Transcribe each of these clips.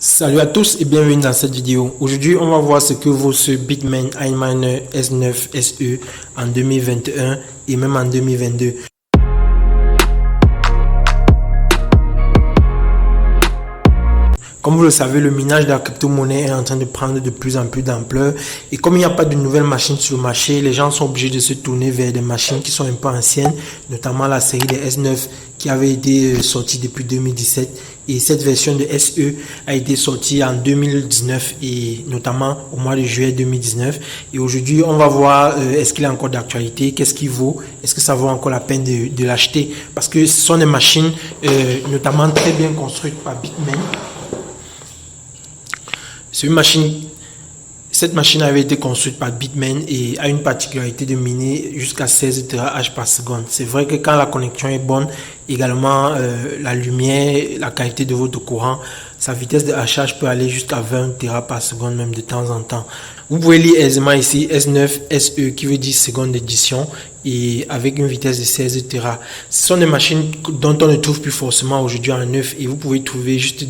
Salut à tous et bienvenue dans cette vidéo. Aujourd'hui, on va voir ce que vaut ce Bitmain iMiner S9 SE en 2021 et même en 2022. Comme vous le savez, le minage de la crypto-monnaie est en train de prendre de plus en plus d'ampleur. Et comme il n'y a pas de nouvelles machines sur le marché, les gens sont obligés de se tourner vers des machines qui sont un peu anciennes, notamment la série des S9 qui avait été sortie depuis 2017. Et cette version de SE a été sortie en 2019 et notamment au mois de juillet 2019. Et aujourd'hui, on va voir est-ce qu'il est encore d'actualité, qu'est-ce qu'il vaut, est-ce que ça vaut encore la peine de l'acheter. Parce que ce sont des machines notamment très bien construites par Bitmain. Cette machine avait été construite par Bitmain et a une particularité de miner jusqu'à 16 TH par seconde. C'est vrai que quand la connexion est bonne, également la lumière, la qualité de votre courant, sa vitesse de hachage peut aller jusqu'à 20 TH par seconde même de temps en temps. Vous pouvez lire aisément ici S9 SE qui veut dire seconde édition et avec une vitesse de 16 TH. Ce sont des machines dont on ne trouve plus forcément aujourd'hui en neuf et vous pouvez trouver juste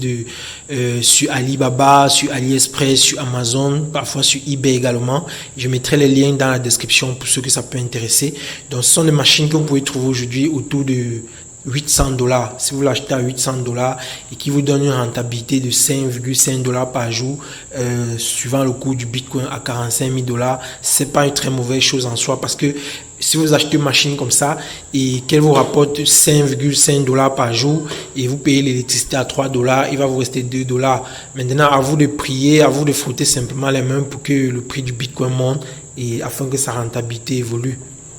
sur Alibaba, sur AliExpress, sur Amazon, parfois sur eBay également. Je mettrai les liens dans la description pour ceux que ça peut intéresser. Donc ce sont des machines que vous pouvez trouver aujourd'hui autour de $800. Si vous l'achetez à $800 et qui vous donne une rentabilité de 5,5 $ par jour, suivant le cours du Bitcoin à 45 000 $, c'est pas une très mauvaise chose en soi parce que si vous achetez une machine comme ça et qu'elle vous rapporte 5,5 $ par jour et vous payez l'électricité à 3 $, il va vous rester 2 $. Maintenant, à vous de prier, à vous de frotter simplement les mains pour que le prix du Bitcoin monte et afin que sa rentabilité évolue.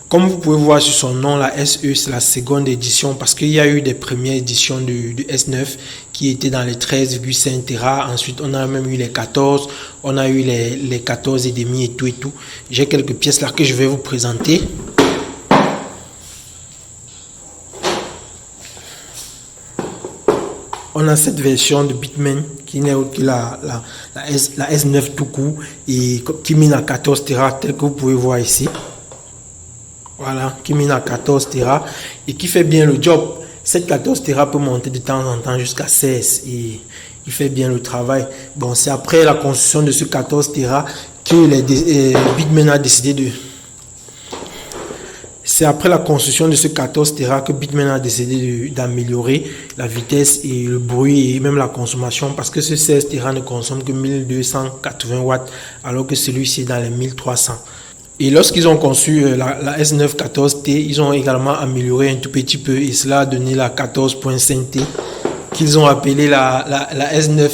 Comme vous pouvez voir sur son nom, la SE, c'est la seconde édition parce qu'il y a eu des premières éditions du S9 qui étaient dans les 13,5 TH. Ensuite, on a même eu les 14, on a eu les 14 et demi et tout. J'ai quelques pièces là que je vais vous présenter. On a cette version de Bitmain qui n'est autre que la S9 tout court et qui mine à 14 TH tel que vous pouvez voir ici. Voilà, qui mine à 14 TH et qui fait bien le job. Cette 14 TH peut monter de temps en temps jusqu'à 16 et il fait bien le travail. Bon, c'est après la construction de ce 14 TH que Bitmain a décidé de... C'est après la construction de ce 14 TH que Bitmain a décidé d'améliorer la vitesse et le bruit et même la consommation parce que ce 16 TH ne consomme que 1280 watts alors que celui-ci est dans les 1300. Et lorsqu'ils ont conçu la S9 14T, ils ont également amélioré un tout petit peu et cela a donné la 14.5T qu'ils ont appelé la S9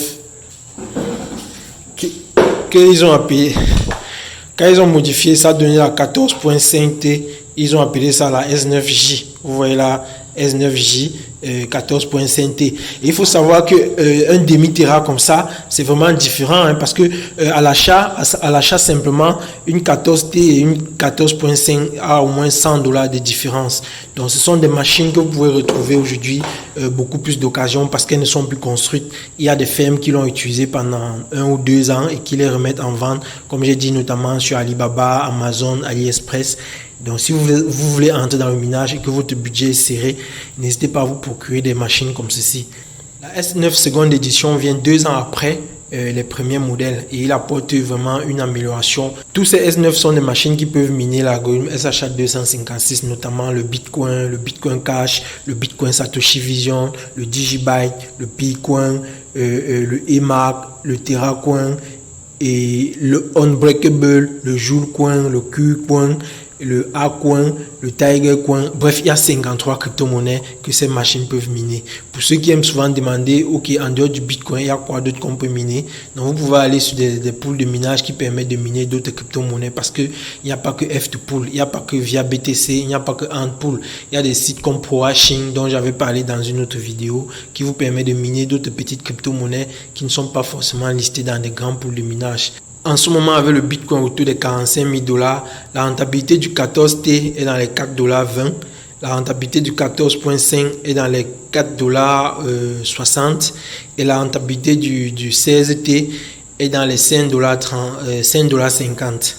qu'ils ont appelé. Quand ils ont modifié ça a donné la 14.5T, ils ont appelé ça la S9J. Vous voyez la S9J 14.5T. Et il faut savoir que un demi-téra comme ça, c'est vraiment différent hein, parce que à l'achat simplement une 14T et une 14.5 a au moins 100 $ de différence. Donc ce sont des machines que vous pouvez retrouver aujourd'hui beaucoup plus d'occasions parce qu'elles ne sont plus construites. Il y a des fermes qui l'ont utilisé pendant 1 ou 2 ans et qui les remettent en vente, comme j'ai dit notamment sur Alibaba, Amazon, AliExpress. Donc si vous voulez entrer dans le minage et que votre budget est serré, n'hésitez pas à vous procurer des machines comme ceci. La S9 seconde édition vient 2 ans après les premiers modèles et il apporte vraiment une amélioration. Tous ces S9 sont des machines qui peuvent miner l'algorithme SHA-256, notamment le Bitcoin Cash, le Bitcoin Satoshi Vision, le Digibyte, le Picoin, le EMAC, le TerraCoin et le Unbreakable, le Joule-Coin, le Q-Coin, le A-Coin, le Tiger-Coin. Bref, il y a 53 crypto-monnaies que ces machines peuvent miner. Pour ceux qui aiment souvent demander, ok, en dehors du Bitcoin, il y a quoi d'autre qu'on peut miner? Donc, vous pouvez aller sur des pools de minage qui permettent de miner d'autres crypto-monnaies parce qu'il n'y a pas que F2Pool, il n'y a pas que via BTC, il n'y a pas que Antpool. Il y a des sites comme ProHashing dont j'avais parlé dans une autre vidéo qui vous permet de miner d'autres petites crypto-monnaies qui ne sont pas forcément listées dans des grands pools de minage. En ce moment, avec le Bitcoin autour des 45 000 $, la rentabilité du 14T est dans les 4,20 $. La rentabilité du 14.5 est dans les 4,60 $ et la rentabilité du 16T est dans les 5,50 $.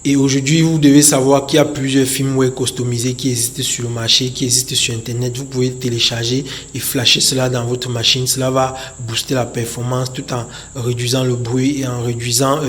Et aujourd'hui, vous devez savoir qu'il y a plusieurs firmware customisés qui existent sur le marché, qui existent sur Internet. Vous pouvez télécharger et flasher cela dans votre machine. Cela va booster la performance tout en réduisant le bruit et en réduisant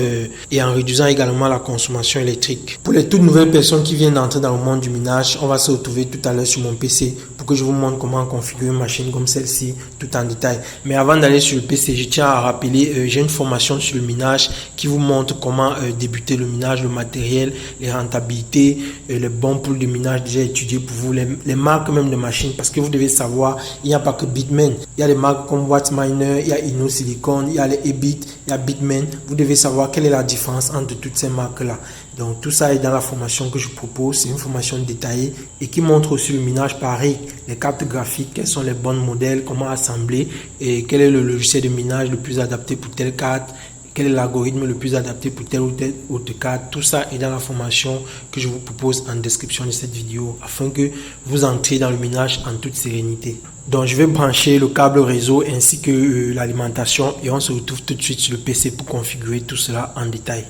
également la consommation électrique. Pour les toutes nouvelles personnes qui viennent d'entrer dans le monde du minage, on va se retrouver tout à l'heure sur mon PC pour que je vous montre comment configurer une machine comme celle-ci tout en détail. Mais avant d'aller sur le PC, je tiens à rappeler, j'ai une formation sur le minage qui vous montre comment débuter le minage, le matériel, les rentabilités, les bons pools de minage déjà étudiés pour vous, les marques même de machines, parce que vous devez savoir, il n'y a pas que Bitmain, il y a des marques comme Wattminer, il y a InnoSilicon, il y a les EBIT, il y a Bitmain. Vous devez savoir quelle est la différence entre toutes ces marques-là. Donc tout ça est dans la formation que je propose. C'est une formation détaillée et qui montre aussi le minage pareil, les cartes graphiques, quels sont les bons modèles, comment assembler et quel est le logiciel de minage le plus adapté pour telle carte, quel est l'algorithme le plus adapté pour telle ou telle autre carte. Tout ça est dans la formation que je vous propose en description de cette vidéo afin que vous entriez dans le minage en toute sérénité. Donc je vais brancher le câble réseau ainsi que l'alimentation et on se retrouve tout de suite sur le PC pour configurer tout cela en détail.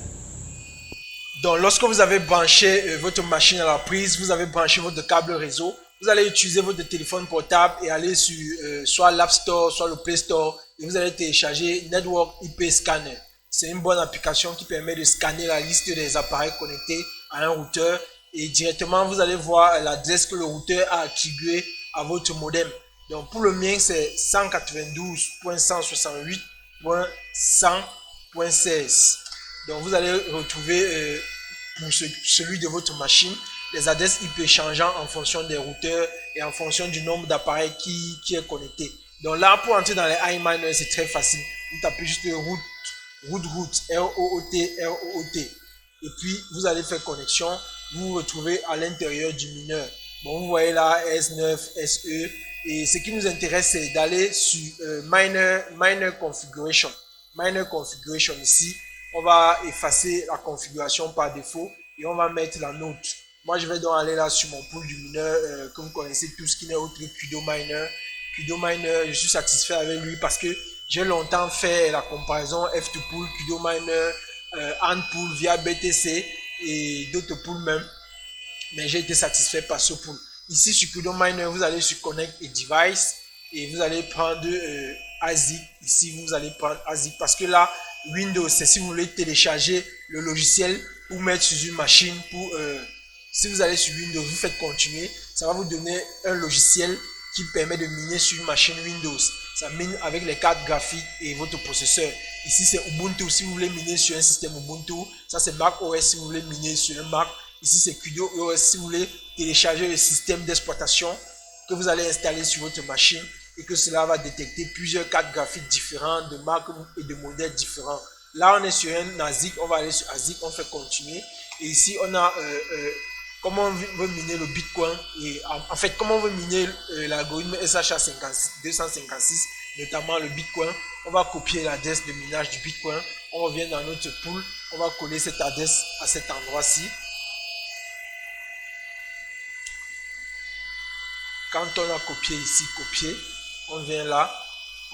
Donc lorsque vous avez branché votre machine à la prise, vous avez branché votre câble réseau, vous allez utiliser votre téléphone portable et aller sur soit l'App Store, soit le Play Store et vous allez télécharger Network IP Scanner. C'est une bonne application qui permet de scanner la liste des appareils connectés à un routeur et directement vous allez voir l'adresse que le routeur a attribuée à votre modem. Donc pour le mien c'est 192.168.100.16. Donc vous allez retrouver pour celui de votre machine les adresses IP changeant en fonction des routeurs et en fonction du nombre d'appareils qui est connecté. Donc là pour entrer dans les iMiner c'est très facile. Vous tapez juste root, R-O-O-T, R-O-O-T. Et puis, vous allez faire connexion. Vous vous retrouvez à l'intérieur du mineur. Bon, vous voyez là S9, SE. Et ce qui nous intéresse, c'est d'aller sur Miner Configuration. Miner Configuration ici. On va effacer la configuration par défaut et on va mettre la note. Moi, je vais donc aller là sur mon pool du mineur que vous connaissez tous, qui n'est autre que Kudo Miner. Kudo Miner, je suis satisfait avec lui parce que j'ai longtemps fait la comparaison F2Pool, Kudo Miner, Antpool via BTC et d'autres pools même. Mais j'ai été satisfait par ce pool. Ici sur Kudo Miner, vous allez sur Connect et Device et vous allez prendre ASIC. Ici, vous allez prendre ASIC parce que là, Windows, c'est si vous voulez télécharger le logiciel ou mettre sur une machine pour... si vous allez sur Windows, vous faites continuer, ça va vous donner un logiciel qui permet de miner sur une machine Windows. Ça mine avec les cartes graphiques et votre processeur. Ici, c'est Ubuntu si vous voulez miner sur un système Ubuntu. Ça, c'est Mac OS si vous voulez miner sur un Mac. Ici, c'est Kudo OS si vous voulez télécharger le système d'exploitation que vous allez installer sur votre machine et que cela va détecter plusieurs cartes graphiques différentes, de marques et de modèles différents. Là, on est sur un ASIC. On va aller sur ASIC, on fait continuer. Et ici, on a... comment on veut miner le Bitcoin et en fait comment on veut miner l'algorithme SHA-256, notamment le Bitcoin. On va copier l'adresse de minage du Bitcoin, on revient dans notre pool, on va coller cette adresse à cet endroit-ci. Quand on a copié ici, copier, on vient là,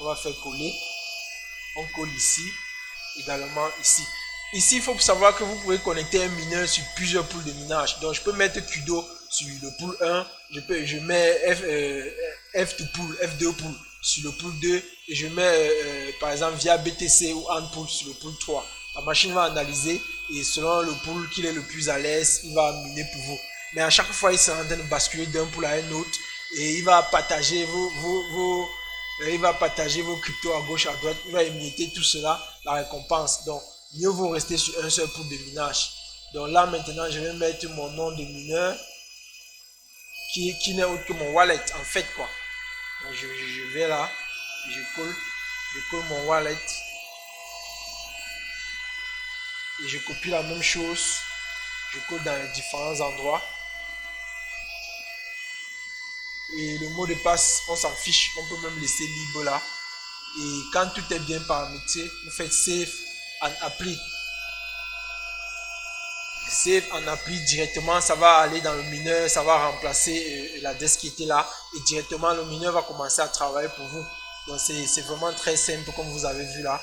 on va faire coller, on colle ici, également ici. Ici, il faut savoir que vous pouvez connecter un mineur sur plusieurs pools de minage. Donc, je peux mettre Kudo sur le pool 1, je mets F2Pool, F2 pool sur le pool 2 et je mets par exemple via BTC ou Antpool sur le pool 3. La machine va analyser et selon le pool qu'il est le plus à l'aise, il va miner pour vous. Mais à chaque fois, il sera en train de basculer d'un pool à un autre et il va partager vos cryptos à gauche, à droite. Il va émietter tout cela, la récompense. Donc, mieux vaut rester sur un seul pool de minage. Donc là maintenant je vais mettre mon nom de mineur qui n'est autre que mon wallet en fait quoi. Donc je vais là, je colle mon wallet et je copie la même chose, je colle dans les différents endroits. Et le mot de passe, on s'en fiche, on peut même laisser libre là. Et quand tout est bien paramétré, vous faites save en appli. Save en appli directement, ça va aller dans le mineur, ça va remplacer l'adresse qui était là et directement le mineur va commencer à travailler pour vous. Donc c'est vraiment très simple comme vous avez vu là.